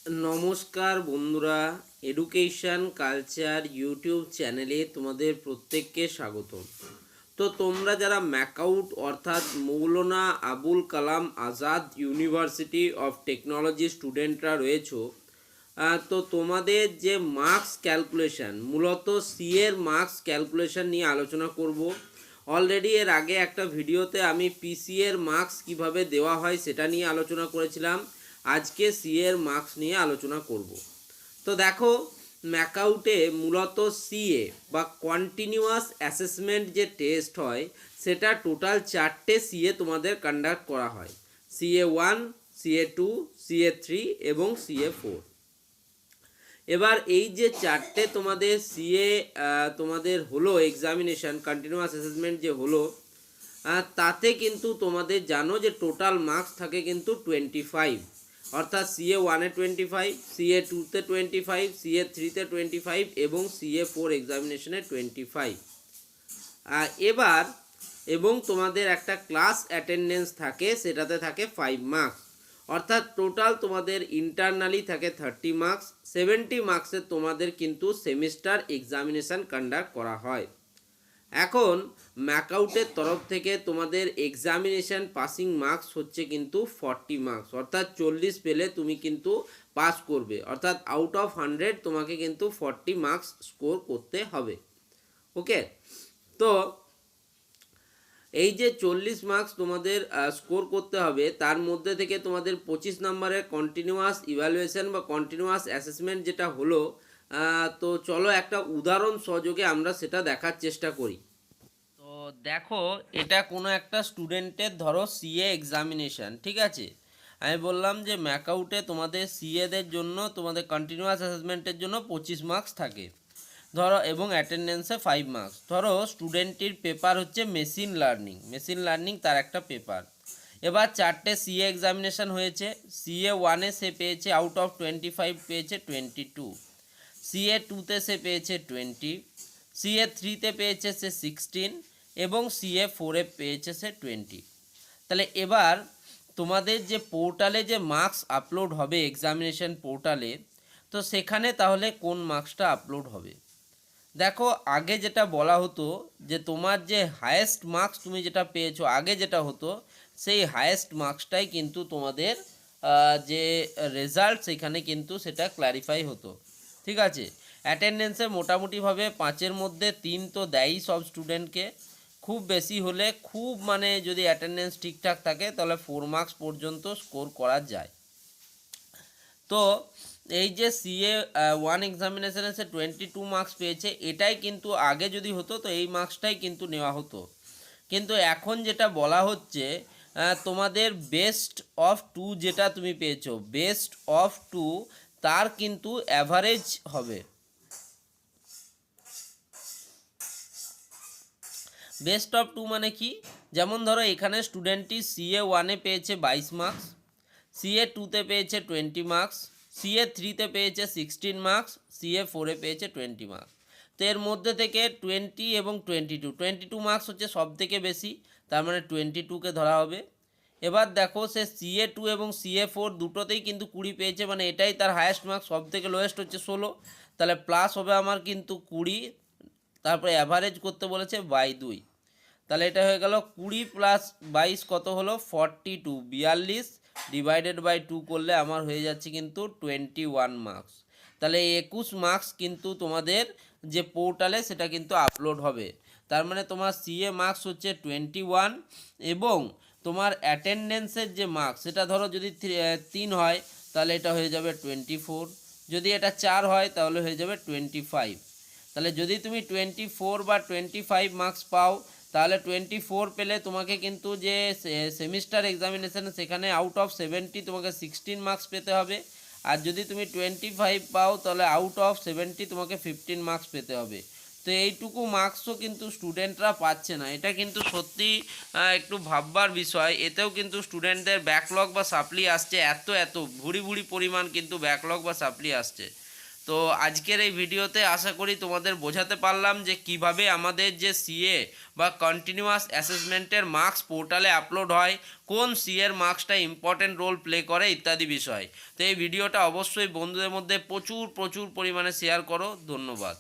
নমস্কার বন্ধুরা, education culture YouTube চ্যানেলে তোমাদের প্রত্যেককে স্বাগত। তো তোমরা যারা ম্যাকাউট অর্থাৎ Maulana Abul Kalam Azad university of technology স্টুডেন্টরা রয়েছো, তো তোমাদের যে মার্কস ক্যালকুলেশন, মূলত সিএর মার্কস ক্যালকুলেশন নিয়ে আলোচনা করব। অলরেডি এর আগে একটা ভিডিওতে আমি পিসি এর মার্কস কিভাবে দেওয়া হয় সেটা নিয়ে আলোচনা করেছিলাম। আজকে সিএ এর মার্কস নিয়ে আলোচনা করব। তো দেখো, ম্যাকাউটে মূলত সিএ বা কন্টিনিউয়াস অ্যাসেসমেন্ট যে টেস্ট হয়, সেটা টোটাল 4টে সিএ তোমাদের কন্ডাক্ট করা হয়। CA1, CA2, CA3 এবং CA4। এবার এই যে 4টে তোমাদের সিএ তোমাদের হলো এক্সামিনেশান, কন্টিনিউয়াস অ্যাসেসমেন্ট যে হলো, তাতে কিন্তু তোমাদের জানো যে টোটাল মার্কস থাকে কিন্তু 25। অর্থাৎ CA1-এ 25, CA2-তে 25, CA3-তে 25 এবং CA4 এক্সামিনেশনে 25। এবার এবং তোমাদের একটা ক্লাস অ্যাটেন্ডেন্স থাকে, সেটাতে থাকে 5 মার্কস। অর্থাৎ টোটাল তোমাদের ইন্টারনালি থাকে 30 মার্কস। 70 মার্কসের তোমাদের কিন্তু সেমিস্টার এক্সামিনেশান কন্ডাক্ট করা হয়। এখন ম্যাকাউটের তরফ থেকে তোমাদের এক্সামিনেশান পাসিং মার্কস হচ্ছে কিন্তু 40 মার্কস। অর্থাৎ 40 পেলে তুমি কিন্তু পাস করবে। অর্থাৎ আউট অফ 100 তোমাকে কিন্তু 40 মার্কস স্কোর করতে হবে। ওকে, তো এই যে 40 মার্কস তোমাদের স্কোর করতে হবে, তার মধ্যে থেকে তোমাদের 25 নম্বরের কন্টিনিউয়াস ইভ্যালুয়েশন বা কন্টিনিউয়াস অ্যাসেসমেন্ট যেটা হলো, তো চলো একটা উদাহরণ সহযোগে আমরা সেটা দেখার চেষ্টা করি। তো দেখো, এটা কোনো একটা স্টুডেন্টের ধরো সিএ এক্সামিনেশান, ঠিক আছে। আমি বললাম যে ম্যাকাউটে তোমাদের সিএদের জন্য তোমাদের কন্টিনিউয়াস অ্যাসেসমেন্টের জন্য 25 মার্কস থাকে ধরো, এবং অ্যাটেন্ডেন্সে 5 মার্কস। ধরো স্টুডেন্টটির পেপার হচ্ছে মেশিন লার্নিং তার একটা পেপার। এবার 4টে সিএ এক্সামিনেশান হয়েছে। CA1-এ সে পেয়েছে আউট অফ 25 পেয়েছে 22, CA2-তে সে পেয়েছে 20, CA3-তে পেয়েছে সে 16 এবং CA4-এ পেয়েছে সে 20। তাহলে এবার তোমাদের যে পোর্টালে যে মার্কস আপলোড হবে এক্সামিনেশন পোর্টালে, তো সেখানে তাহলে কোন মার্কসটা আপলোড হবে? দেখো, আগে যেটা বলা হতো যে তোমার যে হায়েস্ট মার্কস তুমি যেটা পেয়েছো, আগে যেটা হতো সেই হায়েস্ট মার্কসটাই কিন্তু তোমাদের যে রেজাল্ট সেখানে কিন্তু সেটা ক্ল্যারিফাই হতো, ঠিক আছে। অ্যাটেন্ডেন্সে মোটামুটিভাবে 5-এর মধ্যে 3 তো দেয়ই সব স্টুডেন্টকে। খুব বেশি হলে, খুব মানে যদি অ্যাটেন্ডেন্স ঠিকঠাক থাকে, তাহলে 4 মার্কস পর্যন্ত স্কোর করা যায়। তো এই যে CA1 এক্সামিনেশানে সে 22 মার্কস পেয়েছে, এটাই কিন্তু আগে যদি হতো তো এই মার্কসটাই কিন্তু নেওয়া হতো। কিন্তু এখন যেটা বলা হচ্ছে, তোমাদের বেস্ট অফ 2 যেটা তুমি পেয়েছো, বেস্ট অফ 2 তার কিন্তু অ্যাভারেজ হবে। বেস্ট অফ 2 মানে কি? যেমন ধরো এখানে স্টুডেন্টটি CA1-এ পেয়েছে 22 মার্কস, CA2-তে পেয়েছে 20 মার্কস, CA3-তে পেয়েছে 16 মার্কস, CA4-এ পেয়েছে 20 মার্কস। তো এর মধ্যে থেকে 20 এবং 22 মার্কস হচ্ছে সব থেকে বেশি, তার মানে 22কে ধরা হবে। এবার দেখো, সে CA2 এবং CA4 দুটোতেই কিন্তু 20 পেয়েছে, মানে এটাই তার হায়েস্ট মার্কস। সব থেকে লোয়েস্ট হচ্ছে 16, তাহলে প্লাস হবে আমার কিন্তু 20, তারপরে অ্যাভারেজ করতে বলেছে বাই 2। তাহলে এটা হয়ে গেল 20 প্লাস 22 কত হলো 42, 42 ডিভাইডেড বাই 2 করলে আমার হয়ে যাচ্ছে কিন্তু 21 মার্কস। তাহলে 21 মার্কস কিন্তু তোমাদের যে পোর্টালে সেটা কিন্তু আপলোড হবে। তার মানে তোমার সিএ মার্কস হচ্ছে 21 এবং তোমার অ্যাটেন্ডেন্সের যে মার্কস সেটা ধরো যদি 3 হয় তাহলে এটা হয়ে যাবে 24, যদি এটা 4 হয় তাহলে হয়ে যাবে 25। তাহলে যদি তুমি 24 বা 25 মার্কস পাও, তাহলে 24 পেলে তোমাকে কিন্তু যে সেমিস্টার এক্সামিনেশান সেখানে আউট অফ 70 তোমাকে 16 মার্কস পেতে হবে। আর যদি তুমি 25 পাও তাহলে আউট অফ 70 তোমাকে 15 মার্কস পেতে হবে। তো এইটুকু মার্কসও কিন্তু স্টুডেন্টরা পাচ্ছে না। এটা কিন্তু সত্যি একটু ভাববার বিষয়। এতেও কিন্তু স্টুডেন্টদের ব্যাকলগ বা সাপ্লি আসছে, এত ভুরি পরিমাণ কিন্তু ব্যাকলগ বা সাপ্লি আসছে। তো আজকের এই ভিডিওতে আশা করি তোমাদের বোঝাতে পারলাম যে কিভাবে আমাদের যে সিএ বা কন্টিনিউয়াস অ্যাসেসমেন্টের মার্কস পোর্টালে আপলোড হয়, কোন সিএর মার্কসটা ইম্পর্টেন্ট রোল প্লে করে ইত্যাদি বিষয়। তো এই ভিডিওটা অবশ্যই বন্ধুদের মধ্যে প্রচুর পরিমাণে শেয়ার করো। ধন্যবাদ।